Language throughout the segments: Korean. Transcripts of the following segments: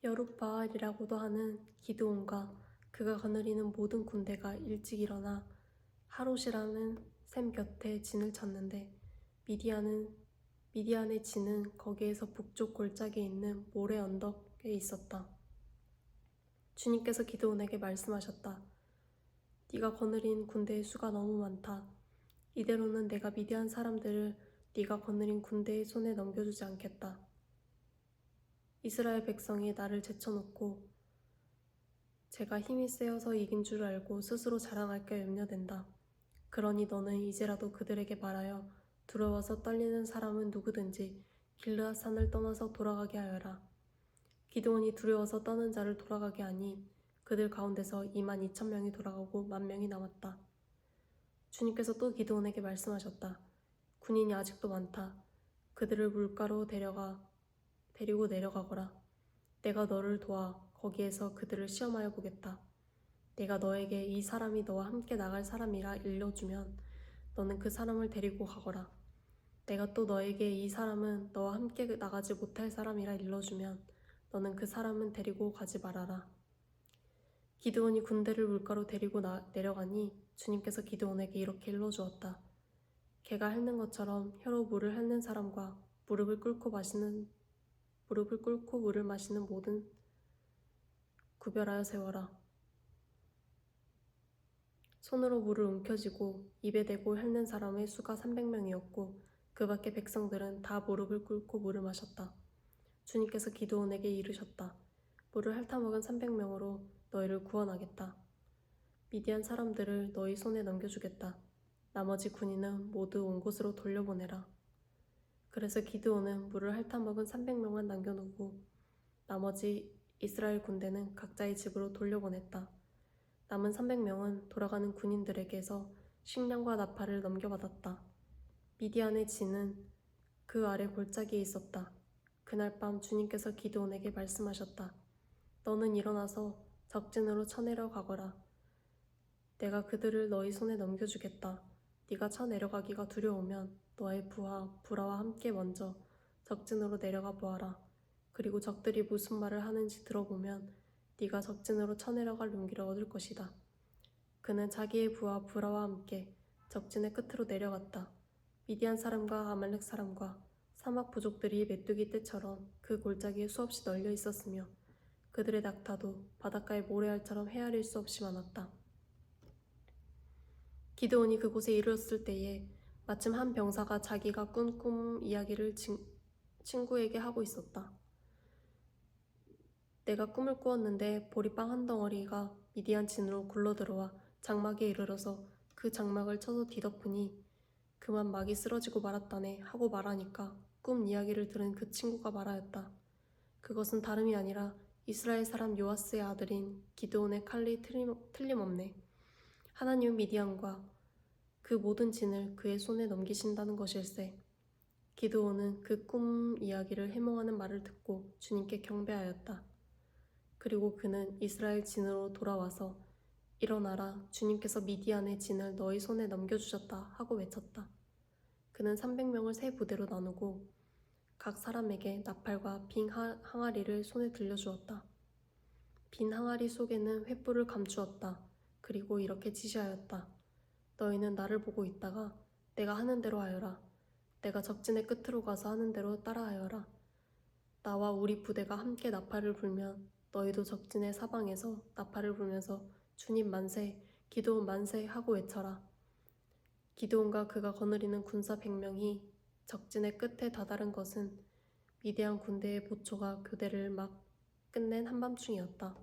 여룻바알이라고도 하는 기드온과 그가 거느리는 모든 군대가 일찍 일어나 하롯이라는 샘 곁에 진을 쳤는데 미디안의 진은 거기에서 북쪽 골짜기에 있는 모래 언덕에 있었다. 주님께서 기드온에게 말씀하셨다. 네가 거느린 군대의 수가 너무 많다. 이대로는 내가 미디안 사람들을 네가 거느린 군대의 손에 넘겨주지 않겠다. 이스라엘 백성이 나를 제쳐놓고 제가 힘이 세어서 이긴 줄 알고 스스로 자랑할까 염려된다. 그러니 너는 이제라도 그들에게 말하여 두려워서 떨리는 사람은 누구든지 길르앗 산을 떠나서 돌아가게 하여라. 기드온이 두려워서 떠는 자를 돌아가게 하니 그들 가운데서 22,000명이 돌아가고 10,000명이 남았다. 주님께서 또 기드온에게 말씀하셨다. 군인이 아직도 많다. 그들을 물가로 데리고 내려가거라. 내가 너를 도와 거기에서 그들을 시험하여 보겠다. 내가 너에게 이 사람이 너와 함께 나갈 사람이라 일러주면 너는 그 사람을 데리고 가거라. 내가 또 너에게 이 사람은 너와 함께 나가지 못할 사람이라 일러주면 너는 그 사람은 데리고 가지 말아라. 기드온이 군대를 물가로 데리고 내려가니 주님께서 기드온에게 이렇게 일러주었다. 개가 핥는 것처럼 혀로 물을 핥는 사람과 무릎을 꿇고 물을 마시는 모든 구별하여 세워라. 손으로 물을 움켜쥐고 입에 대고 핥는 사람의 수가 300명이었고 그 밖의 백성들은 다 무릎을 꿇고 물을 마셨다. 주님께서 기드온에게 이르셨다. 물을 핥아먹은 300명으로 너희를 구원하겠다. 미디안 사람들을 너희 손에 넘겨주겠다. 나머지 군인은 모두 온 곳으로 돌려보내라. 그래서 기드온은 물을 핥아먹은 300명만 남겨두고 나머지 이스라엘 군대는 각자의 집으로 돌려보냈다. 남은 300명은 돌아가는 군인들에게서 식량과 나팔을 넘겨받았다. 미디안의 진은 그 아래 골짜기에 있었다. 그날 밤 주님께서 기드온에게 말씀하셨다. 너는 일어나서 적진으로 쳐내려 가거라. 내가 그들을 너희 손에 넘겨주겠다. 네가 쳐내려가기가 두려우면 너의 부하와 함께 먼저 적진으로 내려가 보아라. 그리고 적들이 무슨 말을 하는지 들어보면 네가 적진으로 쳐내려갈 용기를 얻을 것이다. 그는 자기의 부하와 함께 적진의 끝으로 내려갔다. 미디안 사람과 아말렉 사람과 사막 부족들이 메뚜기 떼처럼 그 골짜기에 수없이 널려 있었으며 그들의 낙타도 바닷가의 모래알처럼 헤아릴 수 없이 많았다. 기드온이 그곳에 이르렀을 때에 마침 한 병사가 자기가 꾼 꿈 이야기를 친구에게 하고 있었다. 내가 꿈을 꾸었는데 보리빵 한 덩어리가 미디안 진으로 굴러들어와 장막에 이르러서 그 장막을 쳐서 뒤덮으니 그만 막이 쓰러지고 말았다네 하고 말하니까 꿈 이야기를 들은 그 친구가 말하였다. 그것은 다름이 아니라 이스라엘 사람 요아스의 아들인 기드온의 칼이 틀림없네. 하나님은 미디안과 그 모든 진을 그의 손에 넘기신다는 것일세. 기드온은 그 꿈 이야기를 해몽하는 말을 듣고 주님께 경배하였다. 그리고 그는 이스라엘 진으로 돌아와서 일어나라, 주님께서 미디안의 진을 너희 손에 넘겨주셨다 하고 외쳤다. 그는 300명을 세 부대로 나누고 각 사람에게 나팔과 빈 항아리를 손에 들려주었다. 빈 항아리 속에는 횃불을 감추었다. 그리고 이렇게 지시하였다. 너희는 나를 보고 있다가 내가 하는 대로 하여라. 내가 적진의 끝으로 가서 하는 대로 따라하여라. 나와 우리 부대가 함께 나팔을 불면 너희도 적진의 사방에서 나팔을 불면서 주님 만세, 기드온 만세 하고 외쳐라. 기드온과 그가 거느리는 군사 100명이 적진의 끝에 다다른 것은 미디안 군대의 보초가 교대를 막 끝낸 한밤중이었다.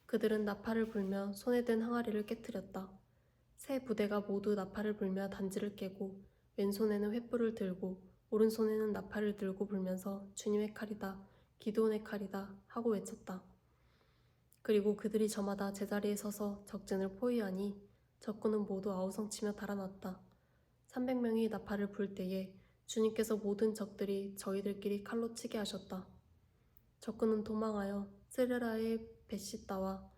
그들은 나팔을 불며 손에 든 항아리를 깨뜨렸다. 세 부대가 모두 나팔을 불며 단지를 깨고 왼손에는 횃불을 들고 오른손에는 나팔을 들고 불면서 주님의 칼이다, 기드온의 칼이다 하고 외쳤다. 그리고 그들이 저마다 제자리에 서서 적진을 포위하니 적군은 모두 아우성치며 달아났다. 300명이 나팔을 불 때에 주님께서 모든 적들이 저희들끼리 칼로 치게 하셨다. 적군은 도망하여 스르라의 벳시다와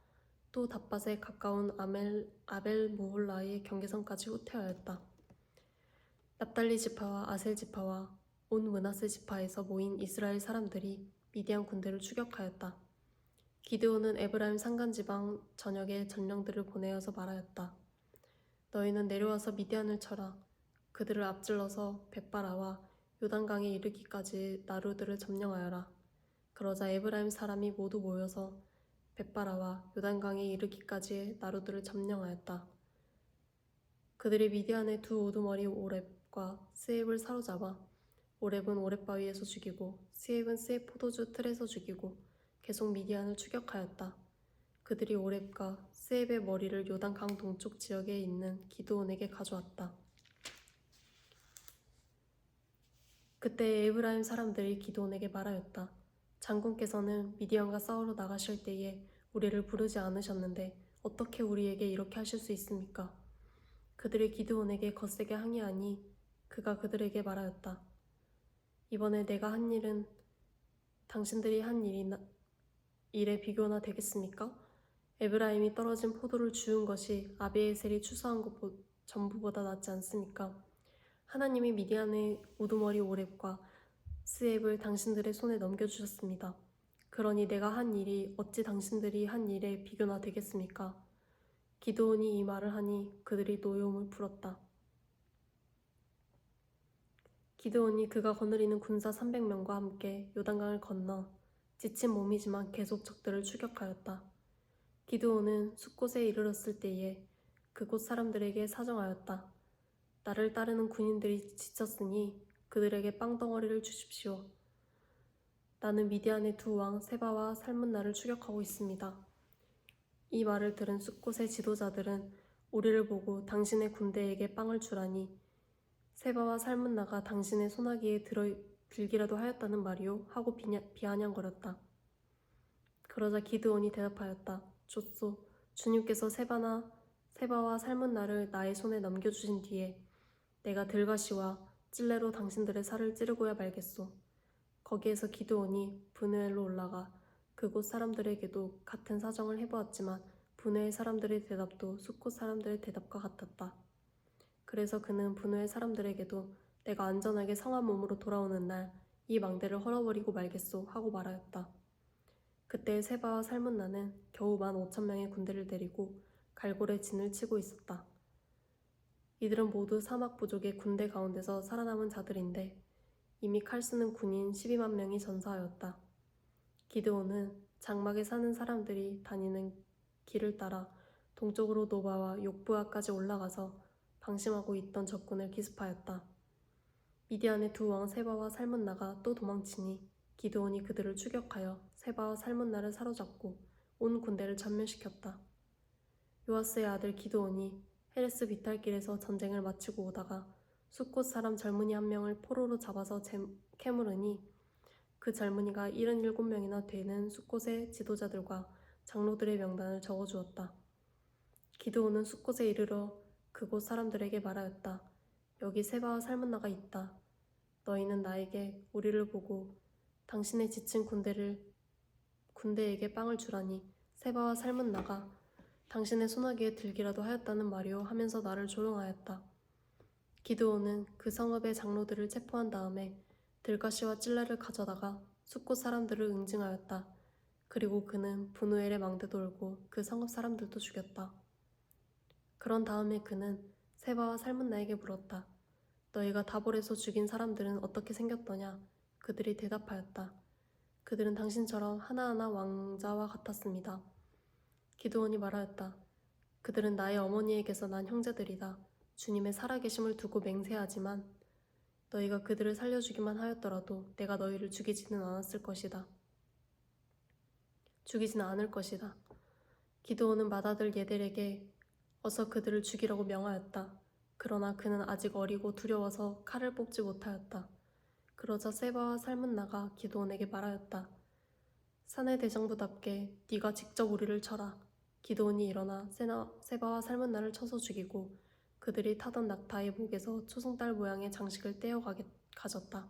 또 답밭에 가까운 아벨 모홀라의 경계선까지 후퇴하였다. 납달리 지파와 아셀 지파와 온 므낫세 지파에서 모인 이스라엘 사람들이 미디안 군대를 추격하였다. 기드온은 에브라임 산간지방 전역에 전령들을 보내어서 말하였다. 너희는 내려와서 미디안을 쳐라. 그들을 앞질러서 벳바라와 요단강에 이르기까지 나루들을 점령하여라. 그러자 에브라임 사람이 모두 모여서 벳바라와 요단강에 이르기까지의 나루들을 점령하였다. 그들이 미디안의 두 우두머리 오렙과 스엡을 사로잡아 오렙은 오렙 바위에서 죽이고 스엡은 스엡 포도주 틀에서 죽이고 계속 미디안을 추격하였다. 그들이 오렙과 스엡의 머리를 요단강 동쪽 지역에 있는 기드온에게 가져왔다. 그때 에브라임 사람들이 기드온에게 말하였다. 장군께서는 미디안과 싸우러 나가실 때에 우리를 부르지 않으셨는데 어떻게 우리에게 이렇게 하실 수 있습니까? 그들이 기드온에게 거세게 항의하니 그가 그들에게 말하였다. 이번에 내가 한 일은 당신들이 한 일에 비교나 되겠습니까? 에브라임이 떨어진 포도를 주운 것이 아비에셀이 추수한 것 전부보다 낫지 않습니까? 하나님이 미디안의 우두머리 오렙과 스엡을 당신들의 손에 넘겨주셨습니다. 그러니 내가 한 일이 어찌 당신들이 한 일에 비교나 되겠습니까? 기드온이 이 말을 하니 그들이 노여움을 풀었다. 기드온이 그가 거느리는 군사 300명과 함께 요단강을 건너 지친 몸이지만 계속 적들을 추격하였다. 기드온은 숫곳에 이르렀을 때에 그곳 사람들에게 사정하였다. 나를 따르는 군인들이 지쳤으니 그들에게 빵덩어리를 주십시오. 나는 미디안의 두 왕 세바와 살문나를 추격하고 있습니다. 이 말을 들은 숫곳의 지도자들은 우리를 보고 당신의 군대에게 빵을 주라니 세바와 살문나가 당신의 소나기에 들기라도 하였다는 말이요 하고 비아냥거렸다. 그러자 기드온이 대답하였다. 좋소. 주님께서 세바와 살문나를 나의 손에 넘겨주신 뒤에 내가 들가시와 찔레로 당신들의 살을 찌르고야 말겠소. 거기에서 기드온이 브누엘로 올라가 그곳 사람들에게도 같은 사정을 해보았지만 브누엘 사람들의 대답도 숫곳 사람들의 대답과 같았다. 그래서 그는 브누엘 사람들에게도 내가 안전하게 성한 몸으로 돌아오는 날 이 망대를 헐어버리고 말겠소 하고 말하였다. 그때 세바와 살문나는 겨우 15,000명의 군대를 데리고 갈골에 진을 치고 있었다. 이들은 모두 사막 부족의 군대 가운데서 살아남은 자들인데 이미 칼 쓰는 군인 12만 명이 전사하였다. 기드온은 장막에 사는 사람들이 다니는 길을 따라 동쪽으로 노바와 욕부아까지 올라가서 방심하고 있던 적군을 기습하였다. 미디안의 두 왕 세바와 살문나가 또 도망치니 기드온이 그들을 추격하여 세바와 살문나를 사로잡고 온 군대를 전멸시켰다. 요아스의 아들 기드온이 헤레스 비탈길에서 전쟁을 마치고 오다가 숫곳 사람 젊은이 한 명을 포로로 잡아서 캐물으니 그 젊은이가 77명이나 되는 숫곳의 지도자들과 장로들의 명단을 적어주었다. 기드온은 숫곳에 이르러 그곳 사람들에게 말하였다. 여기 세바와 살문나가 있다. 너희는 나에게 우리를 보고 당신의 지친 군대에게 빵을 주라니 세바와 살문나가 당신의 소나기에 들기라도 하였다는 말이오 하면서 나를 조롱하였다. 기드온은 그 성읍의 장로들을 체포한 다음에 들가시와 찔레를 가져다가 숫곳 사람들을 응징하였다. 그리고 그는 브누엘의 망대 돌고 그 성읍 사람들도 죽였다. 그런 다음에 그는 세바와 살문나에게 물었다. 너희가 다볼에서 죽인 사람들은 어떻게 생겼더냐? 그들이 대답하였다. 그들은 당신처럼 하나하나 왕자와 같았습니다. 기드온이 말하였다. 그들은 나의 어머니에게서 난 형제들이다. 주님의 살아계심을 두고 맹세하지만 너희가 그들을 살려주기만 하였더라도 내가 너희를 죽이지는 않을 것이다. 기드온은 맏아들 예델에게 어서 그들을 죽이라고 명하였다. 그러나 그는 아직 어리고 두려워서 칼을 뽑지 못하였다. 그러자 세바와 살문나가 기드온에게 말하였다. 사내 대장부답게 네가 직접 우리를 쳐라. 기드온이 일어나 세바와 살문나를 쳐서 죽이고 그들이 타던 낙타의 목에서 초승달 모양의 장식을 떼어 가졌다.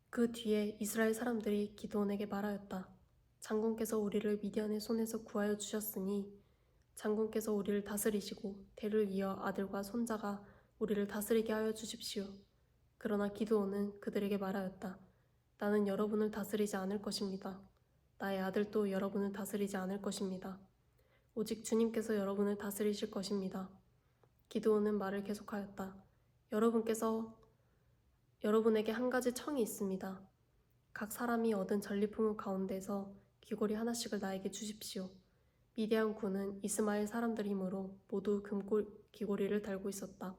그 뒤에 이스라엘 사람들이 기드온에게 말하였다. 장군께서 우리를 미디안의 손에서 구하여 주셨으니 장군께서 우리를 다스리시고 대를 이어 아들과 손자가 우리를 다스리게 하여 주십시오. 그러나 기드온은 그들에게 말하였다. 나는 여러분을 다스리지 않을 것입니다. 나의 아들도 여러분을 다스리지 않을 것입니다. 오직 주님께서 여러분을 다스리실 것입니다. 기드온은 말을 계속하였다. 여러분에게 한 가지 청이 있습니다. 각 사람이 얻은 전리품 가운데서 귀고리 하나씩을 나에게 주십시오. 미디안 군은 이스마엘 사람들이므로 모두 귀고리를 달고 있었다.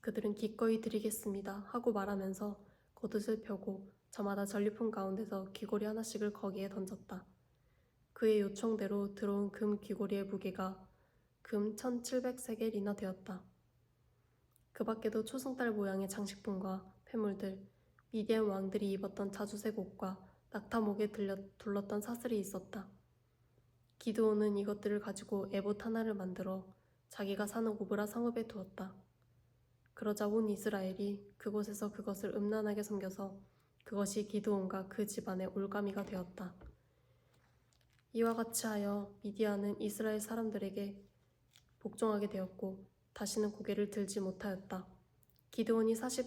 그들은 기꺼이 드리겠습니다 하고 말하면서 겉옷을 펴고 저마다 전리품 가운데서 귀고리 하나씩을 거기에 던졌다. 그의 요청대로 들어온 금 귀고리의 무게가 금 1700세겔이나 되었다. 그 밖에도 초승달 모양의 장식품과 폐물들, 미디안 왕들이 입었던 자주색 옷과 낙타목에 둘렀던 사슬이 있었다. 기드온은 이것들을 가지고 에봇 하나를 만들어 자기가 사는 오브라 성읍에 두었다. 그러자 온 이스라엘이 그곳에서 그것을 음란하게 섬겨서 그것이 기드온과 그 집안의 올가미가 되었다. 이와 같이 하여 미디안은 이스라엘 사람들에게 복종하게 되었고 다시는 고개를 들지 못하였다. 기드온이 사는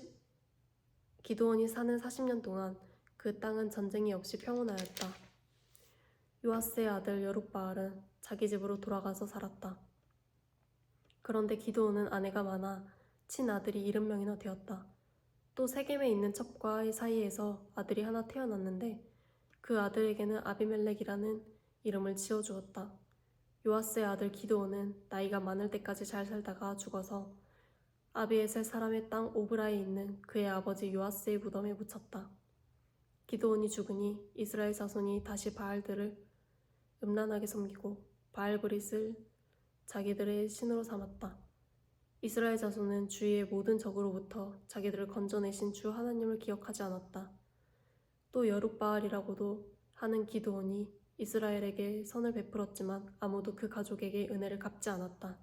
40년 동안 그 땅은 전쟁이 없이 평온하였다. 요아스의 아들 여룻바알은 자기 집으로 돌아가서 살았다. 그런데 기드온은 아내가 많아 친아들이 70명이나 되었다. 또 세겜에 있는 첩과의 사이에서 아들이 하나 태어났는데 그 아들에게는 아비멜렉이라는 이름을 지어주었다. 요아스의 아들 기드온은 나이가 많을 때까지 잘 살다가 죽어서 아비에셀 사람의 땅 오브라에 있는 그의 아버지 요아스의 무덤에 묻혔다. 기드온이 죽으니 이스라엘 자손이 다시 바알들을 음란하게 섬기고 바알브릿을 자기들의 신으로 삼았다. 이스라엘 자손은 주위의 모든 적으로부터 자기들을 건져내신 주 하나님을 기억하지 않았다. 또 여룻바알이라고도 하는 기드온이 이스라엘에게 선을 베풀었지만 아무도 그 가족에게 은혜를 갚지 않았다.